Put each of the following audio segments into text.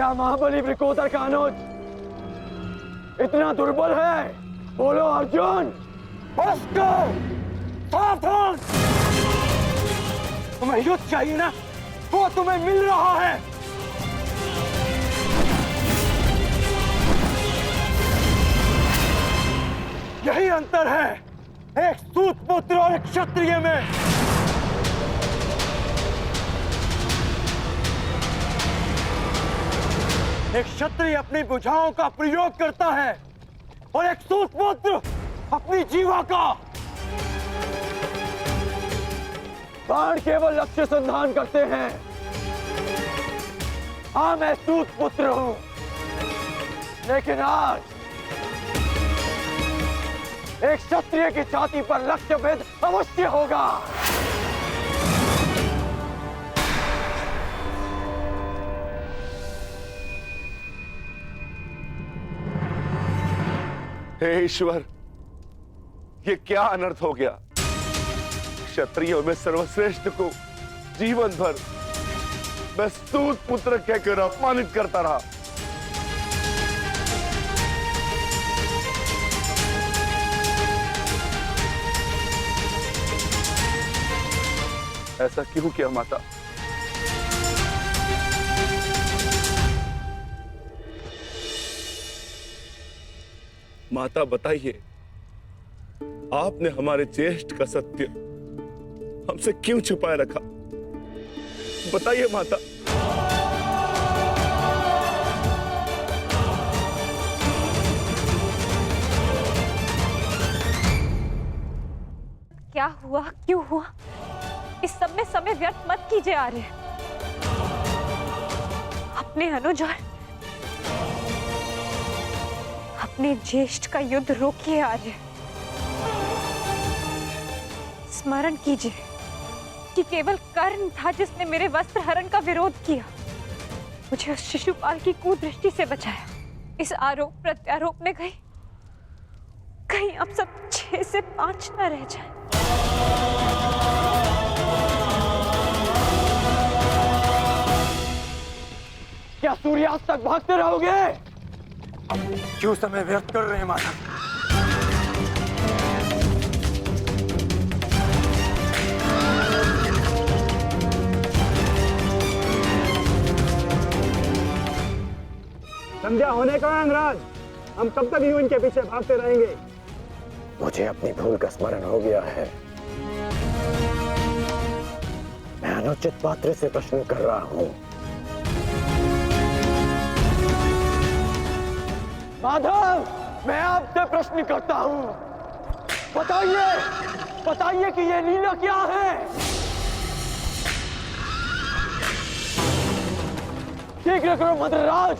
क्या महाबली वृकोदर का अनुज इतना दुर्बल है? बोलो अर्जुन, उसको सावधान! तुम्हें युद्ध चाहिए ना, वो तुम्हें मिल रहा है। यही अंतर है एक सूत पुत्र और एक क्षत्रिय में। एक क्षत्रिय अपनी भुजाओं का प्रयोग करता है और एक सूत पुत्र अपनी जीवा का। बाण केवल लक्ष्य संधान करते हैं। हाँ, मैं सूत पुत्र हूं, लेकिन आज एक क्षत्रिय की छाती पर लक्ष्य भेद अवश्य होगा। हे ईश्वर, ये क्या अनर्थ हो गया? क्षत्रियों में सर्वश्रेष्ठ को जीवन भर मैं सूत पुत्र कहकर अपमानित करता रहा। ऐसा क्यों किया माता? माता बताइए, आपने हमारे ज्येष्ठ का सत्य हमसे क्यों छुपाए रखा? बताइए माता। क्या हुआ, क्यों हुआ, इस सब में समय व्यर्थ मत कीजिए आर्य। अपने अनुज और अपने ज्येष्ठ का युद्ध रोकिए आर्य। स्मरण कीजिए कि केवल कर्ण था जिसने मेरे वस्त्र हरण का विरोध किया, मुझे उस शिशुपाल की कुदृष्टि से बचाया। इस आरोप प्रत्यारोप में कहीं अब सब 6 से 5 न रह जाए। क्या सूर्यास्त तक भागते रहोगे? क्यों समय व्यर्थ कर रहे हैं माता? संध्या होने का अंगराज, हम कब तक यूं इनके पीछे भागते रहेंगे? मुझे अपनी भूल का स्मरण हो गया है। मैं अनुचित पात्र से प्रश्न कर रहा हूं। माधव, मैं आपसे प्रश्न करता हूं। बताइए कि ये लीला क्या है? शीघ्र करो मद्रराज,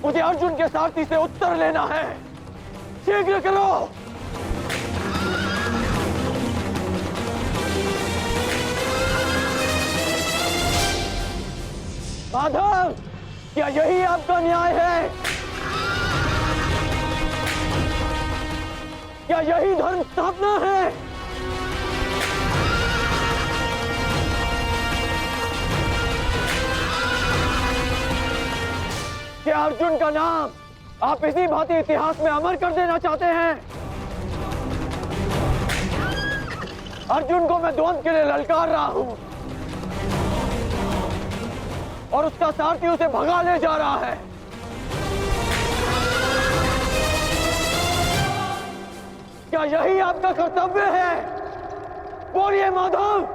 मुझे अर्जुन के सारथी से उत्तर लेना है। शीघ्र करो। माधव, क्या यही आपका न्याय है? क्या यही धर्म स्थापना है? क्या अर्जुन का नाम आप इसी भांति इतिहास में अमर कर देना चाहते हैं? अर्जुन को मैं द्वंद के लिए ललकार रहा हूं और उसका सारथी उसे भगा ले जा रहा है। क्या यही आपका कर्तव्य है? बोलिए माधव।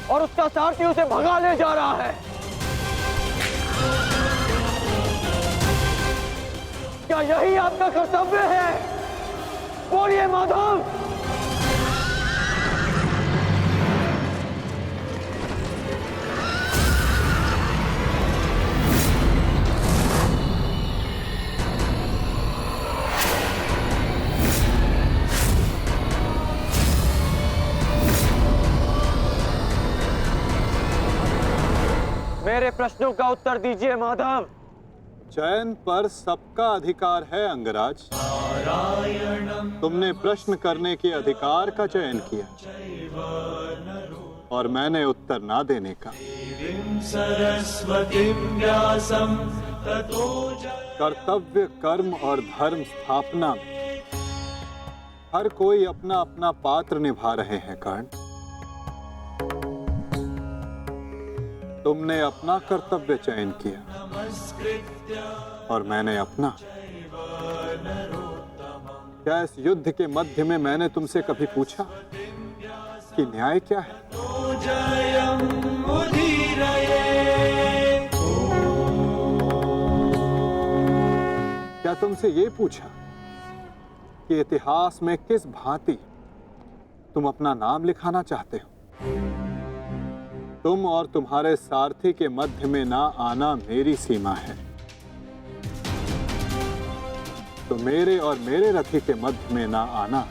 और उसका सारथी उसे भगा ले जा रहा है। क्या यही आपका कर्तव्य है? बोलिए माधव। मेरे प्रश्नों का उत्तर दीजिए माधव। चयन पर सबका अधिकार है अंगराज। तुमने प्रश्न करने के अधिकार का चयन किया और मैंने उत्तर ना देने का। कर्तव्य, कर्म और धर्म स्थापना में हर कोई अपना अपना पात्र निभा रहे हैं कर्ण। तुमने अपना कर्तव्य चयन किया और मैंने अपना। क्या इस युद्ध के मध्य में मैंने तुमसे कभी पूछा कि न्याय क्या है? क्या तुमसे ये पूछा कि इतिहास में किस भांति तुम अपना नाम लिखाना चाहते हो? तुम और तुम्हारे सारथी के मध्य में ना आना मेरी सीमा है, तो मेरे और मेरे रथी के मध्य में ना आना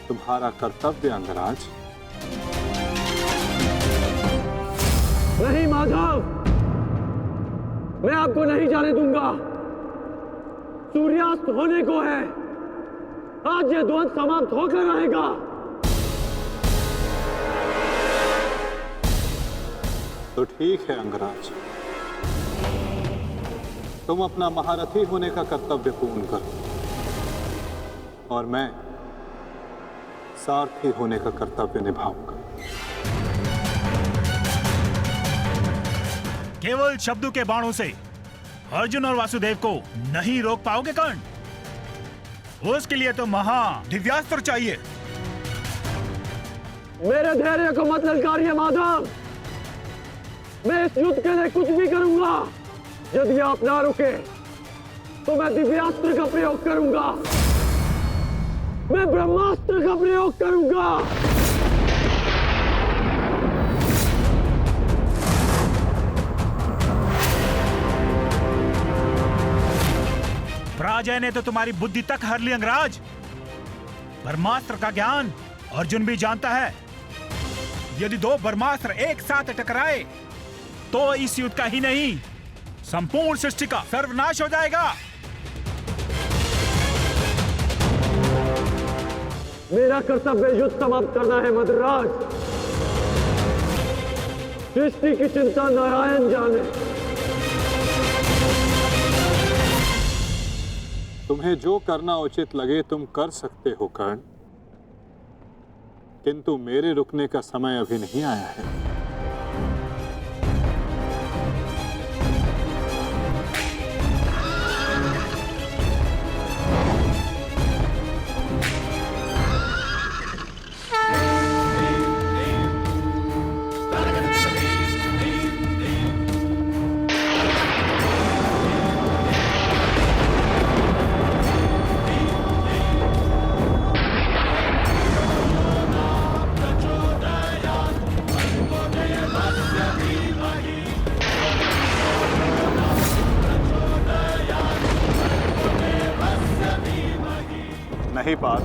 तुम्हारा कर्तव्य अंगराज। नहीं माधव, मैं आपको नहीं जाने दूंगा। सूर्यास्त होने को है, आज ये द्वंद समाप्त होकर रहेगा। तो ठीक है अंगराज, तुम अपना महारथी होने का कर्तव्य पूर्ण करो और मैं सारथी होने का कर्तव्य निभाऊंगा। केवल शब्दों के बाणों से अर्जुन और वासुदेव को नहीं रोक पाओगे कर्ण। उसके लिए तो महा दिव्यास्त्र चाहिए। मेरे धैर्य को मत ललकारिए माधव, मैं इस युद्ध के लिए कुछ भी करूंगा। यदि आप ना रुके तो मैं दिव्यास्त्र का प्रयोग करूंगा, मैं ब्रह्मास्त्र का प्रयोग करूंगा। पराजय ने तो तुम्हारी बुद्धि तक हर ली अंगराज। ब्रह्मास्त्र का ज्ञान अर्जुन भी जानता है। यदि दो ब्रह्मास्त्र एक साथ टकराए तो इस युद्ध का ही नहीं, संपूर्ण सृष्टि का सर्वनाश हो जाएगा। मेरा कर्तव्य युद्ध समाप्त करना है मद्राज। सृष्टि की चिंता नारायण जाने। तुम्हें जो करना उचित लगे तुम कर सकते हो कर्ण, किंतु मेरे रुकने का समय अभी नहीं आया है। नहीं पार।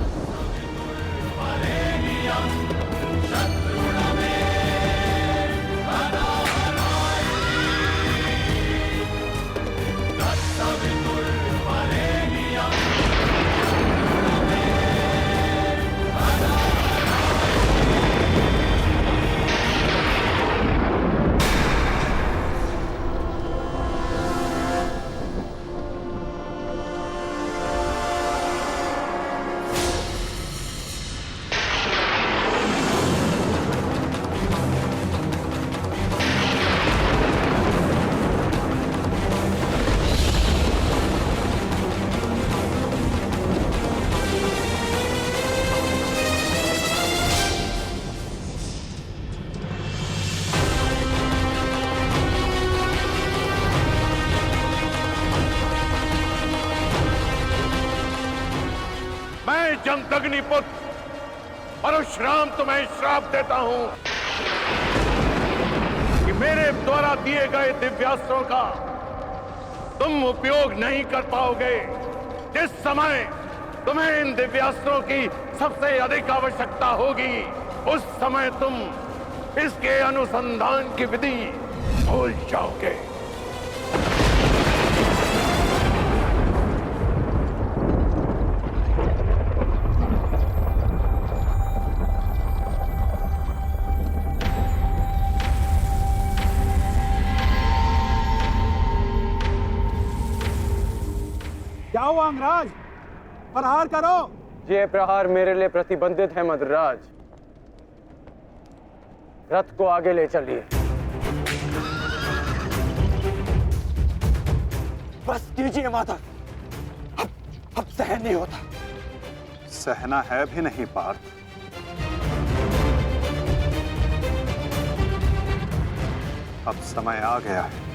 जमदग्निपुत्र परशुराम तुम्हें श्राप देता हूं कि मेरे द्वारा दिए गए दिव्यास्त्रों का तुम उपयोग नहीं कर पाओगे। जिस समय तुम्हें इन दिव्यास्त्रों की सबसे अधिक आवश्यकता होगी, उस समय तुम इसके अनुसंधान की विधि भूल जाओगे। क्या हुआ अंगराज? प्रहार करो। ये प्रहार मेरे लिए प्रतिबंधित है मद्रराज। रथ को आगे ले चलिए। बस कीजिए माता, अब सहन नहीं होता। सहना है भी नहीं पार्थ। अब समय आ गया है।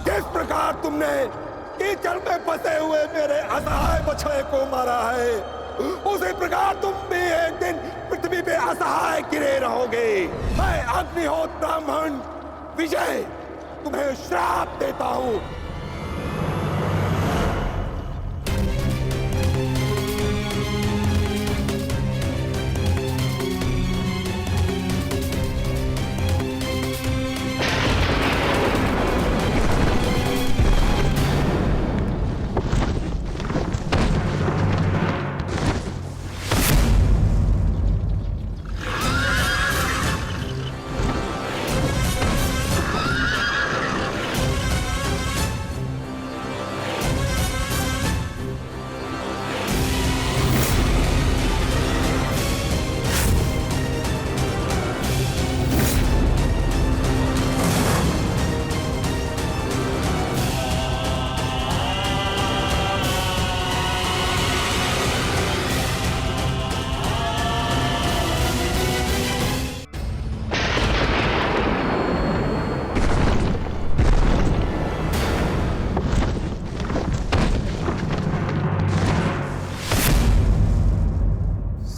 किस प्रकार तुमने कीचड़ में फंसे हुए मेरे असहाय बछड़े को मारा है, उसी प्रकार तुम भी एक दिन पृथ्वी पे असहाय गिरे रहोगे। मैं अग्निहोत्र ब्राह्मण विजय तुम्हें श्राप देता हूं।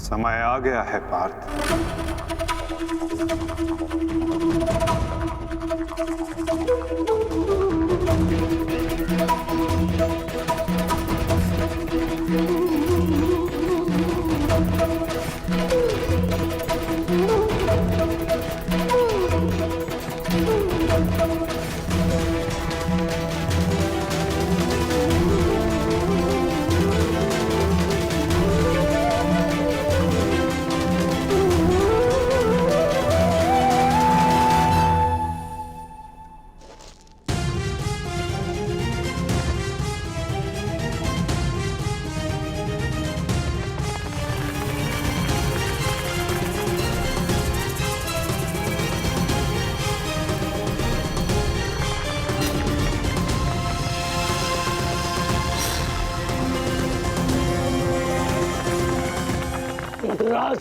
समय आ गया है पार्थ। मद्रराज,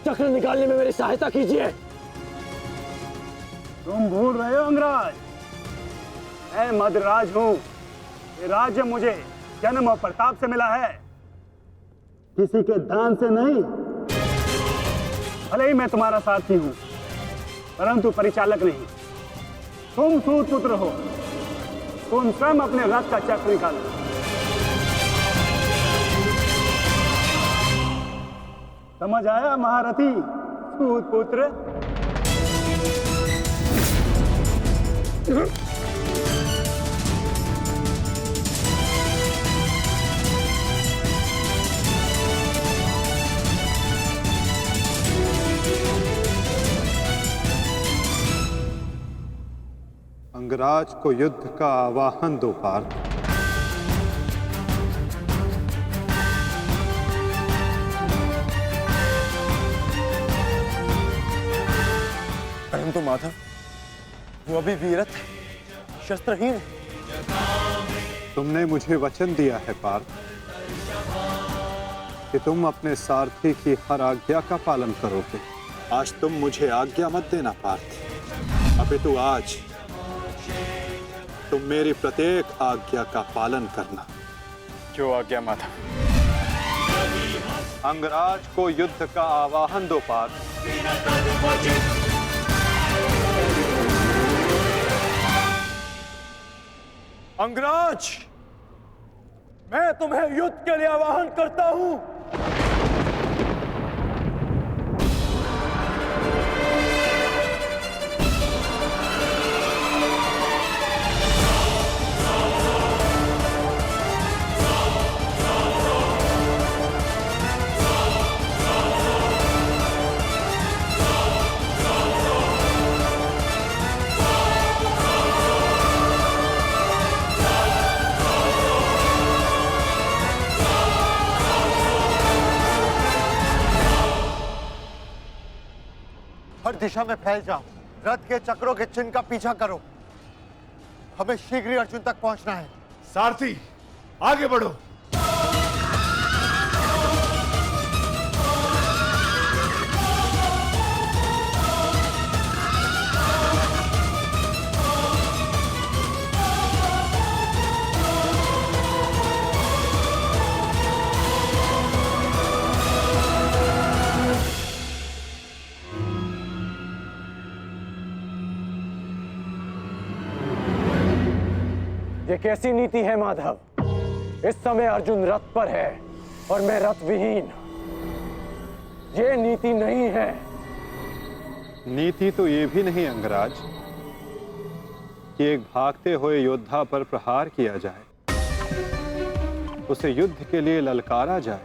चक्र निकालने में मेरी सहायता कीजिए। तुम भूल रहे हो अंगराज, मैं मद्रराज हूं। ये राज्य मुझे जन्म और प्रताप से मिला है, किसी के दान से नहीं। भले ही मैं तुम्हारा साथी हूं, परंतु परिचालक नहीं। तुम सूत पुत्र हो, तुम स्वयं अपने रथ का चक्र निकालो। समझ आया महारथी सूत पुत्र? अंगराज को युद्ध का आवाहन दो पार्थ। परंतु माधव, वो अभी वीरत है, शस्त्रहीन है। तुमने मुझे वचन दिया है पार्थ कि तुम अपने सारथी की हर आज्ञा का पालन करोगे। आज तुम मुझे आज्ञा मत देना पार्थ, अपितु आज तुम मेरी प्रत्येक आज्ञा का पालन करना। जो आज्ञा माधव। अंगराज को युद्ध का आवाहन दो पार्थ। अंगराज, मैं तुम्हें युद्ध के लिए आवाहन करता हूं। हर दिशा में फैल जाओ, रथ के चक्रों के चिन्ह का पीछा करो। हमें शीघ्र ही अर्जुन तक पहुंचना है। सारथी, आगे बढ़ो। ये कैसी नीति है माधव? इस समय अर्जुन रथ पर है और मैं रथ विहीन। ये नीति नहीं है। नीति तो ये भी नहीं अंगराज कि एक भागते हुए योद्धा पर प्रहार किया जाए, उसे युद्ध के लिए ललकारा जाए,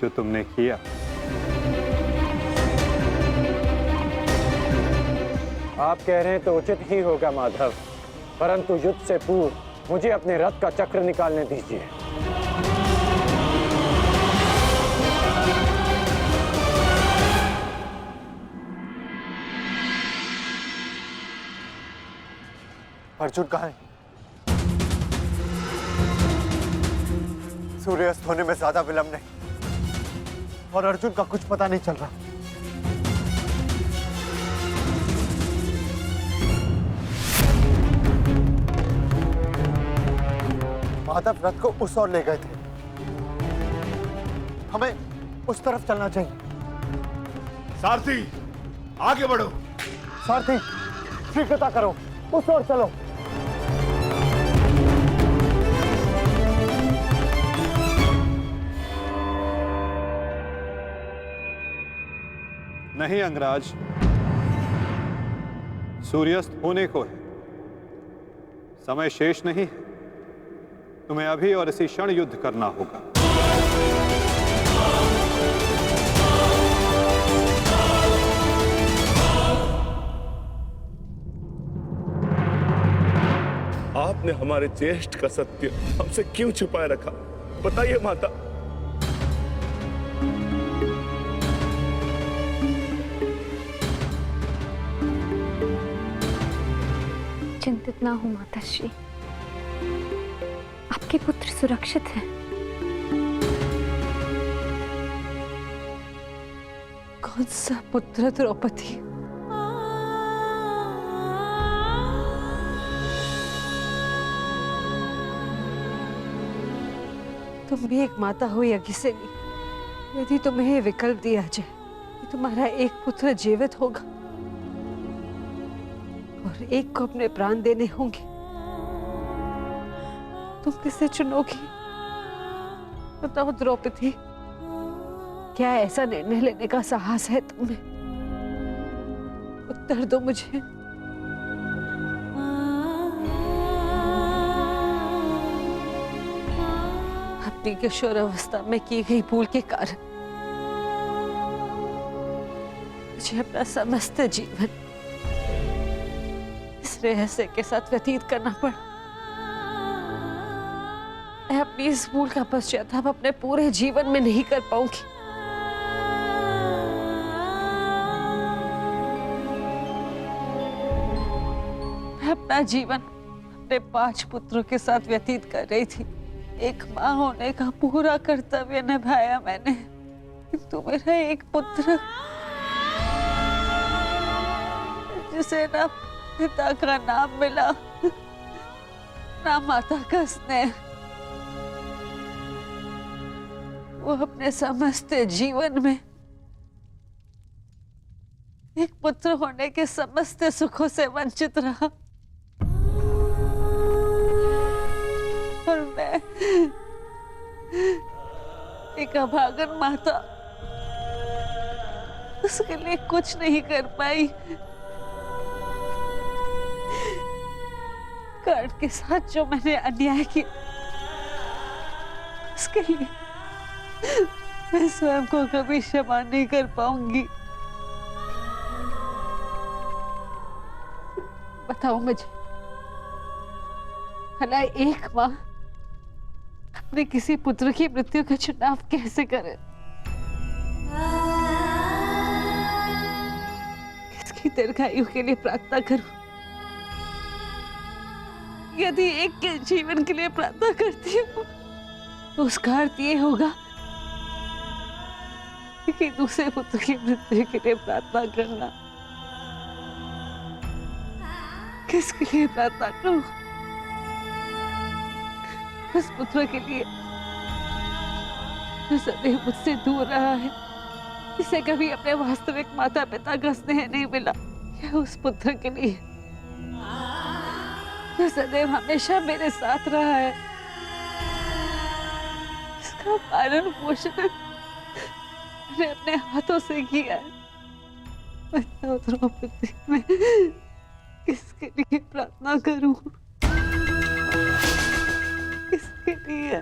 जो तुमने किया। आप कह रहे हैं तो उचित ही होगा माधव, परंतु युद्ध से पूर्व मुझे अपने रथ का चक्र निकालने दीजिए। अर्जुन कहाँ है? सूर्यास्त होने में ज्यादा विलंब नहीं और अर्जुन का कुछ पता नहीं चल रहा। माधव रथ को उस ओर ले गए थे, हमें उस तरफ चलना चाहिए। सारथी, आगे बढ़ो। सारथी, शीघ्रता करो, उस ओर चलो। नहीं अंगराज, सूर्यास्त होने को है, समय शेष नहीं है। तुम्हें अभी और इसी क्षण युद्ध करना होगा। आपने हमारे ज्येष्ठ का सत्य हमसे क्यों छुपाए रखा? बताइए माता। चिंतित ना हो माताश्री, आपके पुत्र सुरक्षित हैं। कौन सा पुत्र द्रौपदी? तुम भी एक माता हो यज्ञसेनी। यदि तुम्हें ये विकल्प दिया जाए कि तुम्हारा एक पुत्र जीवित होगा और एक को अपने प्राण देने होंगे, तुम किसे चुनोगी? बताओ द्रौपदी, क्या ऐसा निर्णय लेने का साहस है तुम्हें? उत्तर दो मुझे। अपनी किशोरावस्था में की गई भूल के कारण मुझे अपना समस्त जीवन इस रहस्य के साथ व्यतीत करना पड़ा। मैं अपनी इस भूल का पश्चाताप अपने पूरे जीवन में नहीं कर पाऊंगी। अपना जीवन अपने 5 पुत्रों के साथ व्यतीत कर रही थी। एक माँ होने का पूरा कर्तव्य निभाया मैंने। तू मेरा एक पुत्र जिसे ना पिता का नाम मिला ना माता का स्नेह, वो अपने समस्त जीवन में एक पुत्र होने के समस्त सुखों से वंचित रहा। और मैं एक अभागन माता उसके लिए कुछ नहीं कर पाई। कर्ण के साथ जो मैंने अन्याय किया उसके लिए मैं स्वयं को कभी क्षमा नहीं कर पाऊंगी। बताओ मुझे, भला एक माँ अपने किसी पुत्र की मृत्यु का चुनाव कैसे करे? किसकी दीर्घायु के लिए प्रार्थना करूं? यदि एक के जीवन के लिए प्रार्थना करती हूँ तो उसका अर्थ ये होगा कि दूसरे पुत्र की मृत्यु के लिए प्रार्थना करना। किसके लिए प्रार्थना करूं? उस पुत्र के लिए जो सदैव मुझसे दूर रहा है, जिसे कभी अपने वास्तविक माता पिता का स्नेह नहीं मिला, या उस पुत्र के लिए जो सदैव हमेशा मेरे साथ रहा है, इसका पालन पोषण मैंने अपने हाथों से किया है। मैं द्रौपदी में किसके लिए प्रार्थना करूं? किसके लिए?